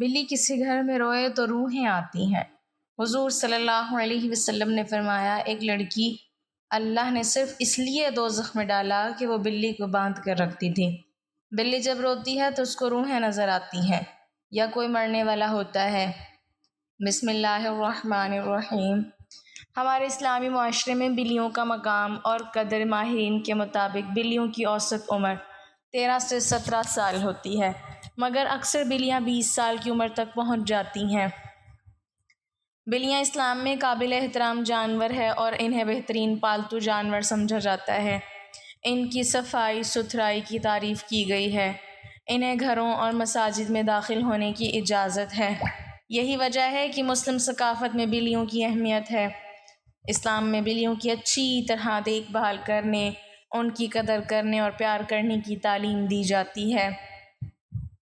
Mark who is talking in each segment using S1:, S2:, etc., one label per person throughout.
S1: بلی کسی گھر میں روئے تو روحیں آتی ہیں۔ حضور صلی اللہ علیہ وسلم نے فرمایا، ایک لڑکی اللہ نے صرف اس لیے دوزخ میں ڈالا کہ وہ بلی کو باندھ کر رکھتی تھی۔ بلی جب روتی ہے تو اس کو روحیں نظر آتی ہیں یا کوئی مرنے والا ہوتا ہے۔ بسم اللہ الرحمن الرحیم۔ ہمارے اسلامی معاشرے میں بلیوں کا مقام اور قدر ماہرین کے مطابق بلیوں کی اوسط عمر 13 سے 17 سال ہوتی ہے، مگر اکثر بلیاں 20 سال کی عمر تک پہنچ جاتی ہیں۔ بلیاں اسلام میں قابل احترام جانور ہے اور انہیں بہترین پالتو جانور سمجھا جاتا ہے۔ ان کی صفائی ستھرائی کی تعریف کی گئی ہے۔ انہیں گھروں اور مساجد میں داخل ہونے کی اجازت ہے۔ یہی وجہ ہے کہ مسلم ثقافت میں بلیوں کی اہمیت ہے۔ اسلام میں بلیوں کی اچھی طرح دیکھ بھال کرنے، ان کی قدر کرنے اور پیار کرنے کی تعلیم دی جاتی ہے۔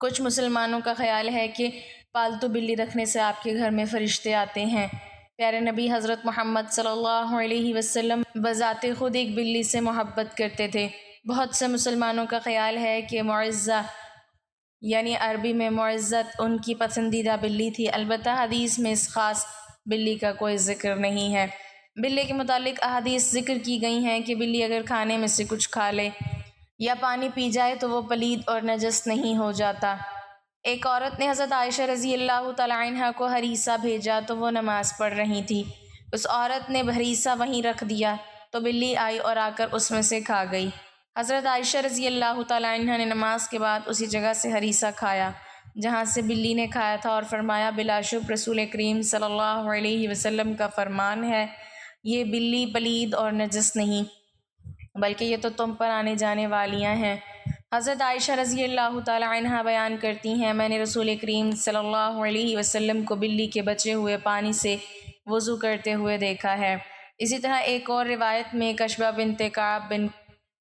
S1: کچھ مسلمانوں کا خیال ہے کہ پالتو بلی رکھنے سے آپ کے گھر میں فرشتے آتے ہیں۔ پیارے نبی حضرت محمد صلی اللہ علیہ وسلم بذات خود ایک بلی سے محبت کرتے تھے۔ بہت سے مسلمانوں کا خیال ہے کہ معزہ یعنی عربی میں معزت ان کی پسندیدہ بلی تھی، البتہ حدیث میں اس خاص بلی کا کوئی ذکر نہیں ہے۔ بلی کے متعلق احادیث ذکر کی گئی ہیں کہ بلی اگر کھانے میں سے کچھ کھا لے یا پانی پی جائے تو وہ پلید اور نجس نہیں ہو جاتا۔ ایک عورت نے حضرت عائشہ رضی اللہ تعالیٰ عنہا کو ہریسہ بھیجا تو وہ نماز پڑھ رہی تھی۔ اس عورت نے ہریسہ وہیں رکھ دیا تو بلی آئی اور آ کر اس میں سے کھا گئی۔ حضرت عائشہ رضی اللہ تعالیٰ عنہا نے نماز کے بعد اسی جگہ سے ہریسہ کھایا جہاں سے بلی نے کھایا تھا اور فرمایا، بلا شبہ رسول کریم صلی اللہ علیہ وسلم کا فرمان ہے، یہ بلی پلید اور نجس نہیں بلکہ یہ تو تم پر آنے جانے والیاں ہیں۔ حضرت عائشہ رضی اللہ تعالیٰ عنہا بیان کرتی ہیں، میں نے رسول کریم صلی اللہ علیہ وسلم کو بلی کے بچے ہوئے پانی سے وضو کرتے ہوئے دیکھا ہے۔ اسی طرح ایک اور روایت میں کشبہ بنت کعب بن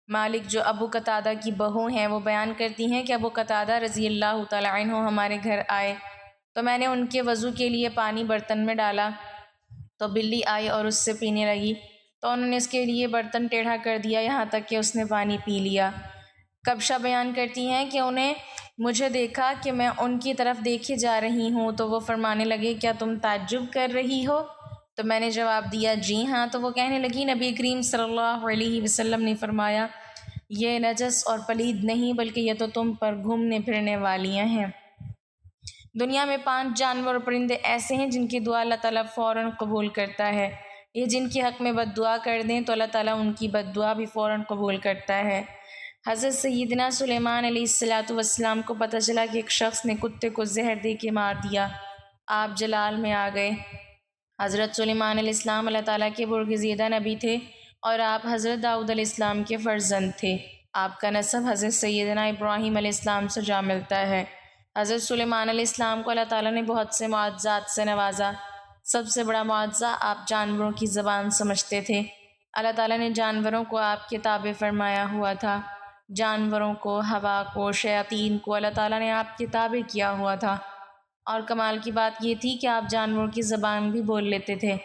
S1: مالک جو ابو قتادہ کی بہو ہیں، وہ بیان کرتی ہیں کہ ابو قتادہ رضی اللہ تعالیٰ عنہ ہمارے گھر آئے تو میں نے ان کے وضو کے لیے پانی برتن میں ڈالا تو بلی آئی اور اس سے پینے لگی تو انہوں نے اس کے لیے برتن ٹیڑھا کر دیا یہاں تک کہ اس نے پانی پی لیا۔ کبشہ بیان کرتی ہیں کہ انہیں مجھے دیکھا کہ میں ان کی طرف دیکھے جا رہی ہوں تو وہ فرمانے لگے، کیا تم تعجب کر رہی ہو؟ تو میں نے جواب دیا، جی ہاں۔ تو وہ کہنے لگی، نبی کریم صلی اللہ علیہ وسلم نے فرمایا، یہ نجس اور پلید نہیں بلکہ یہ تو تم پر گھومنے پھرنے والیاں ہیں۔ دنیا میں 5 جانور اور پرندے ایسے ہیں جن کی دعا اللہ تعالیٰ فوراً قبول کرتا ہے۔ یہ جن کے حق میں بد دعا کر دیں تو اللہ تعالیٰ ان کی بد دعا بھی فوراً قبول کرتا ہے۔ حضرت سیدنا سلیمان علیہ السلام کو پتہ چلا کہ ایک شخص نے کتے کو زہر دے کے مار دیا۔ آپ جلال میں آ گئے۔ حضرت سلیمان علیہ السلام اللہ تعالیٰ کے برگزیدہ نبی تھے اور آپ حضرت داؤد علیہ السلام کے فرزند تھے۔ آپ کا نسب حضرت سیدنا ابراہیم علیہ السلام سے جا ملتا ہے۔ حضرت سلیمان علیہ السلام کو اللہ تعالیٰ نے بہت سے معجزات سے نوازا۔ سب سے بڑا معجزہ آپ جانوروں کی زبان سمجھتے تھے۔ اللہ تعالیٰ نے جانوروں کو آپ کے تابع فرمایا ہوا تھا۔ جانوروں کو، ہوا کو، شیاطین کو اللہ تعالیٰ نے آپ کے تابع کیا ہوا تھا، اور کمال کی بات یہ تھی کہ آپ جانوروں کی زبان بھی بول لیتے تھے۔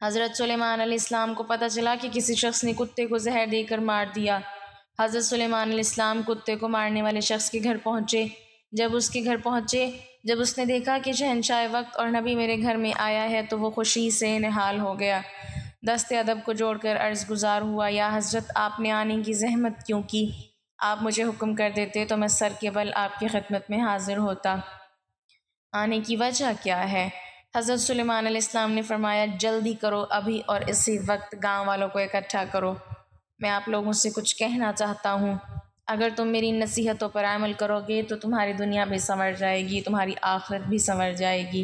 S1: حضرت سلیمان علیہ السلام کو پتہ چلا کہ کسی شخص نے کتے کو زہر دے کر مار دیا۔ حضرت سلیمان علیہ السلام کتے کو مارنے والے شخص کے گھر پہنچے۔ جب اس نے دیکھا کہ شہنشاہ وقت اور نبی میرے گھر میں آیا ہے تو وہ خوشی سے نہال ہو گیا۔ دست ادب کو جوڑ کر عرض گزار ہوا، یا حضرت آپ نے آنے کی زحمت کیوں کی؟ آپ مجھے حکم کر دیتے تو میں سر کے بل آپ کی خدمت میں حاضر ہوتا۔ آنے کی وجہ کیا ہے؟ حضرت سلیمان علیہ السلام نے فرمایا، جلدی کرو، ابھی اور اسی وقت گاؤں والوں کو اکٹھا کرو۔ میں آپ لوگوں سے کچھ کہنا چاہتا ہوں۔ اگر تم میری نصیحتوں پر عمل کرو گے تو تمہاری دنیا بھی سنور جائے گی، تمہاری آخرت بھی سنور جائے گی۔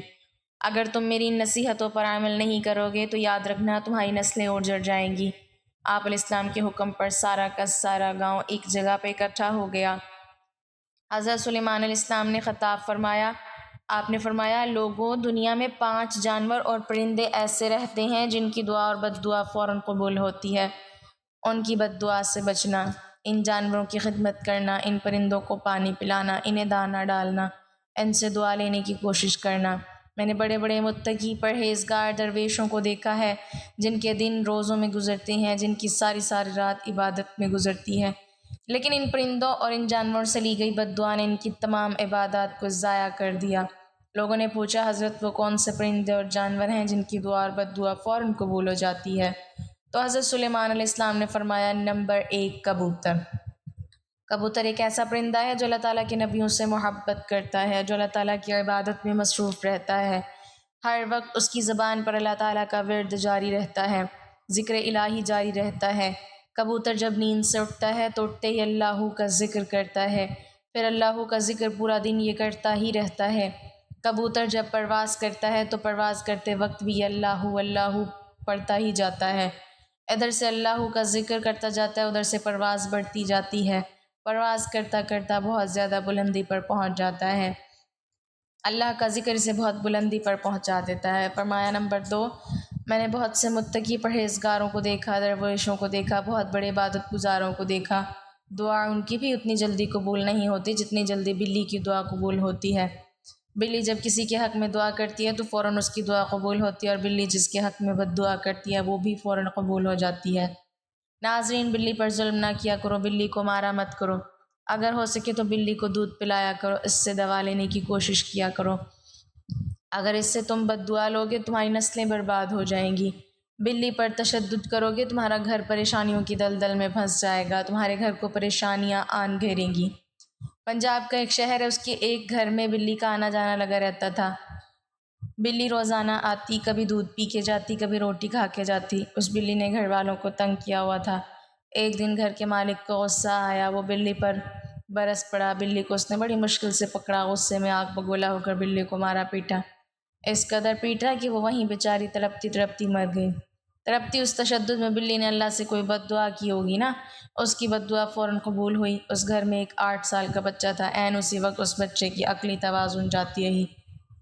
S1: اگر تم میری نصیحتوں پر عمل نہیں کرو گے تو یاد رکھنا تمہاری نسلیں اجڑ جائیں گی۔ آپ علیہ السلام کے حکم پر سارا کا سارا گاؤں ایک جگہ پہ اکٹھا ہو گیا۔ حضرت سلیمان علیہ السلام نے خطاب فرمایا، آپ نے فرمایا، لوگوں، دنیا میں 5 جانور اور پرندے ایسے رہتے ہیں جن کی دعا اور بد دعا فوراً قبول ہوتی ہے۔ ان کی بد دعا سے بچنا، ان جانوروں کی خدمت کرنا، ان پرندوں کو پانی پلانا، انہیں دانہ ڈالنا، ان سے دعا لینے کی کوشش کرنا۔ میں نے بڑے بڑے متقی پرہیزگار درویشوں کو دیکھا ہے جن کے دن روزوں میں گزرتے ہیں، جن کی ساری رات عبادت میں گزرتی ہے۔ لیکن ان پرندوں اور ان جانوروں سے لی گئی بد دعا نے ان کی تمام عبادات کو ضائع کر دیا۔ لوگوں نے پوچھا حضرت وہ کون سے پرندے اور جانور ہیں جن کی دعا اور بد دعا فوراً قبول ہو جاتی ہے؟ تو حضرت سلیمان علیہ السلام نے فرمایا نمبر 1 کبوتر۔ کبوتر ایک ایسا پرندہ ہے جو اللہ تعالیٰ کے نبیوں سے محبت کرتا ہے، جو اللہ تعالیٰ کی عبادت میں مصروف رہتا ہے۔ ہر وقت اس کی زبان پر اللہ تعالیٰ کا ورد جاری رہتا ہے، ذکر الہی جاری رہتا ہے۔ کبوتر جب نیند سے اٹھتا ہے تو اٹھتے ہی اللہ کا ذکر کرتا ہے، پھر اللہ کا ذکر پورا دن یہ کرتا ہی رہتا ہے۔ کبوتر جب پرواز کرتا ہے تو پرواز کرتے وقت بھی اللہ اللہ پڑھتا ہی جاتا ہے۔ ادھر سے اللہ کا ذکر کرتا جاتا ہے، ادھر سے پرواز بڑھتی جاتی ہے، پرواز کرتا کرتا بہت زیادہ بلندی پر پہنچ جاتا ہے۔ اللہ کا ذکر اسے بہت بلندی پر پہنچا دیتا ہے۔ فرمایا نمبر 2 میں نے بہت سے متقی پرہیزگاروں کو دیکھا، درویشوں کو دیکھا، بہت بڑے عبادت گزاروں کو دیکھا، دعا ان کی بھی اتنی جلدی قبول نہیں ہوتی جتنی جلدی بلی کی دعا قبول ہوتی ہے۔ بلی جب کسی کے حق میں دعا کرتی ہے تو فوراً اس کی دعا قبول ہوتی ہے، اور بلی جس کے حق میں بد دعا کرتی ہے وہ بھی فوراً قبول ہو جاتی ہے۔ ناظرین بلی پر ظلم نہ کیا کرو، بلی کو مارا مت کرو، اگر ہو سکے تو بلی کو دودھ پلایا کرو، اس سے دوا لینے کی کوشش کیا کرو، اگر اس سے تم بد دعا لوگے تمہاری نسلیں برباد ہو جائیں گی۔ بلی پر تشدد کرو گے تمہارا گھر پریشانیوں کی دلدل میں پھنس جائے گا، تمہارے گھر کو پریشانیاں آن گھیریں گی۔ پنجاب کا ایک شہر ہے، اس کے ایک گھر میں بلی کا آنا جانا لگا رہتا تھا۔ بلی روزانہ آتی، کبھی دودھ پی کے جاتی، کبھی روٹی کھا کے جاتی۔ اس بلی نے گھر والوں کو تنگ کیا ہوا تھا۔ ایک دن گھر کے مالک کو غصہ آیا، وہ بلی پر برس پڑا۔ بلی کو اس نے بڑی مشکل سے پکڑا، غصے میں آگ بگولا ہو کر بلی کو مارا پیٹا، اس قدر پیٹا کہ وہ وہیں بیچاری تڑپتی تڑپتی مر گئی۔ تڑپتی اس تشدد میں بلی نے اللہ سے کوئی بد دعا کی ہوگی نا، اس کی بد دعا فوراً قبول ہوئی۔ اس گھر میں ایک 8 سال کا بچہ تھا، عین اسی وقت اس بچے کی عقلی توازن جاتی رہی،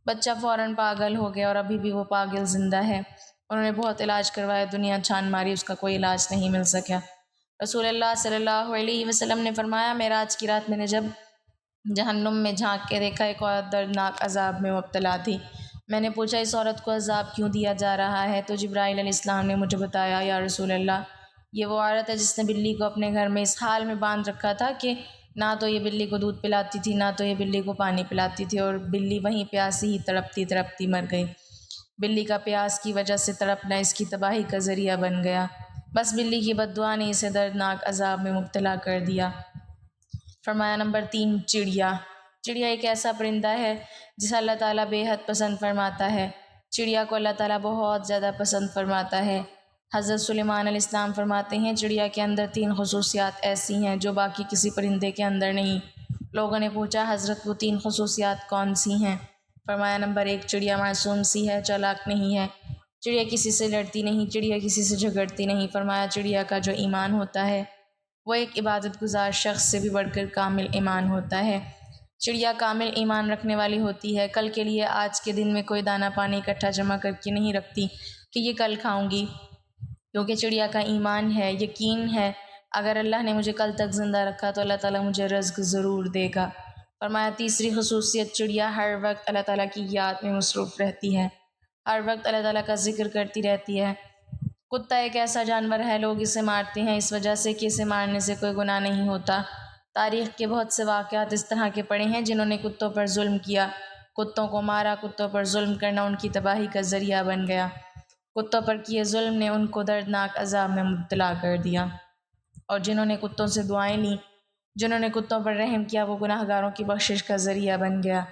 S1: بچہ فوراً پاگل ہو گیا، اور ابھی بھی وہ پاگل زندہ ہے۔ انہوں نے بہت علاج کروایا، دنیا چھان ماری، اس کا کوئی علاج نہیں مل سکا۔ رسول اللہ صلی اللہ علیہ وسلم نے فرمایا معراج کی رات میں نے جب جہنم میں جھانک کے دیکھا ایک عورت دردناک عذاب میں مبتلا تھی۔ میں نے پوچھا اس عورت کو عذاب کیوں دیا جا رہا ہے؟ تو جبرائیل علیہ السلام نے مجھے بتایا یا رسول اللہ یہ وہ عورت ہے جس نے بلی کو اپنے گھر میں اس حال میں باندھ رکھا تھا کہ نہ تو یہ بلی کو دودھ پلاتی تھی، نہ تو یہ بلی کو پانی پلاتی تھی، اور بلی وہیں پیاسی ہی تڑپتی تڑپتی مر گئی۔ بلی کا پیاس کی وجہ سے تڑپنا اس کی تباہی کا ذریعہ بن گیا، بس بلی کی بد دعا نے اسے دردناک عذاب میں مبتلا کر دیا۔ فرمایا نمبر 3 چڑیا۔ چڑیا ایک ایسا پرندہ ہے جسے اللہ تعالیٰ بے حد پسند فرماتا ہے۔ چڑیا کو اللہ تعالیٰ بہت زیادہ پسند فرماتا ہے۔ حضرت سلیمان علیہ السلام فرماتے ہیں چڑیا کے اندر 3 خصوصیات ایسی ہیں جو باقی کسی پرندے کے اندر نہیں۔ لوگوں نے پوچھا حضرت وہ 3 خصوصیات کون سی ہیں؟ فرمایا نمبر 1 چڑیا معصوم سی ہے، چالاک نہیں ہے، چڑیا کسی سے لڑتی نہیں، چڑیا کسی سے جھگڑتی نہیں۔ فرمایا چڑیا کا جو ایمان ہوتا ہے وہ ایک عبادت گزار شخص سے بھی بڑھ کر کامل ایمان ہوتا ہے۔ چڑیا کامل ایمان رکھنے والی ہوتی ہے، کل کے لیے آج کے دن میں کوئی دانہ پانی اکٹھا جمع کر کے نہیں رکھتی کہ یہ کل کھاؤں گی، کیونکہ چڑیا کا ایمان ہے، یقین ہے اگر اللہ نے مجھے کل تک زندہ رکھا تو اللہ تعالیٰ مجھے رزق ضرور دے گا۔ فرمایا تیسری خصوصیت چڑیا ہر وقت اللہ تعالیٰ کی یاد میں مصروف رہتی ہے، ہر وقت اللہ تعالیٰ کا ذکر کرتی رہتی ہے۔ کتا ایک ایسا جانور ہے، لوگ اسے مارتے ہیں اس وجہ سے کہ اسے مارنے سے کوئی گناہ نہیں ہوتا۔ تاریخ کے بہت سے واقعات اس طرح کے پڑے ہیں جنہوں نے کتوں پر ظلم کیا، کتوں کو مارا، کتوں پر ظلم کرنا ان کی تباہی کا ذریعہ بن گیا، کتوں پر کیے ظلم نے ان کو دردناک عذاب میں مبتلا کر دیا، اور جنہوں نے کتوں سے دعائیں لیں، جنہوں نے کتوں پر رحم کیا وہ گناہ گاروں کی بخشش کا ذریعہ بن گیا۔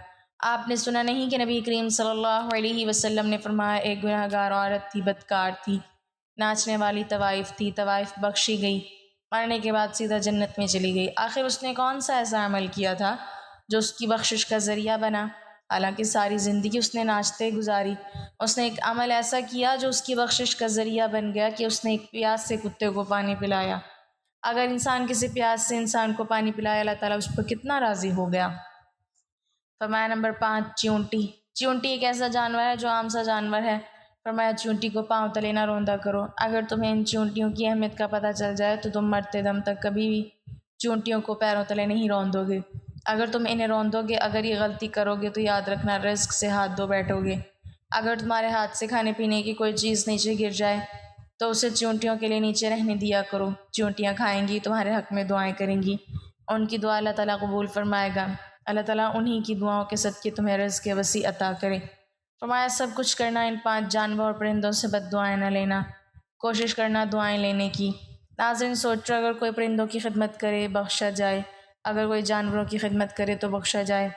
S1: آپ نے سنا نہیں کہ نبی کریم صلی اللہ علیہ وسلم نے فرمایا ایک گناہ گار عورت تھی، بدکار تھی، ناچنے والی طوائف تھی، طوائف بخشی گئی، مرنے کے بعد سیدھا جنت میں چلی گئی۔ آخر اس نے کون سا ایسا عمل کیا تھا جو اس کی بخشش کا ذریعہ بنا؟ حالانکہ ساری زندگی اس نے ناچتے گزاری، اس نے ایک عمل ایسا کیا جو اس کی بخشش کا ذریعہ بن گیا کہ اس نے ایک پیاس سے کتے کو پانی پلایا۔ اگر انسان کسی پیاس سے انسان کو پانی پلایا اللہ تعالیٰ اس پر کتنا راضی ہو گیا۔ فرمایا نمبر 5 چیونٹی۔ چیونٹی ایک ایسا جانور ہے جو عام سا جانور ہے۔ فرمایا چیونٹی کو پاؤں تلے نہ روندا کرو، اگر تمہیں ان چیونٹیوں کی اہمیت کا پتہ چل جائے تو تم مرتے دم تک کبھی بھی چیونٹیوں کو پیروں تلے نہیں روندو گے۔ اگر تم انہیں روندو گے، اگر یہ غلطی کرو گے تو یاد رکھنا رزق سے ہاتھ دھو بیٹھو گے۔ اگر تمہارے ہاتھ سے کھانے پینے کی کوئی چیز نیچے گر جائے تو اسے چیونٹیوں کے لیے نیچے رہنے دیا کرو، چیونٹیاں کھائیں گی، تمہارے حق میں دعائیں کریں گی، ان کی دعا اللہ تعالیٰ قبول فرمائے گا، اللہ تعالیٰ انہی کی دعاؤں کے صدقے تمہیں رزق وسیع عطا کرے۔ فرمایا سب کچھ کرنا، ان 5 جانوروں اور پرندوں سے بد دعائیں نہ لینا، کوشش کرنا دعائیں لینے کی۔ ناظرین سوچو، اگر کوئی پرندوں کی خدمت کرے بخشا جائے، اگر کوئی جانوروں کی خدمت کرے تو بخشا جائے،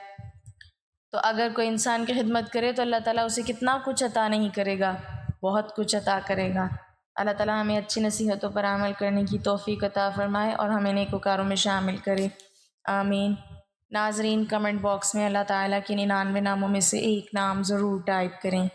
S1: تو اگر کوئی انسان کی خدمت کرے تو اللہ تعالیٰ اسے کتنا کچھ عطا نہیں کرے گا، بہت کچھ عطا کرے گا۔ اللہ تعالیٰ ہمیں اچھی نصیحتوں پر عمل کرنے کی توفیق عطا فرمائے اور ہمیں نیکوکاروں میں شامل کرے، آمین۔ ناظرین کمنٹ باکس میں اللہ تعالیٰ کے 99 ناموں میں سے ایک نام ضرور ٹائپ کریں۔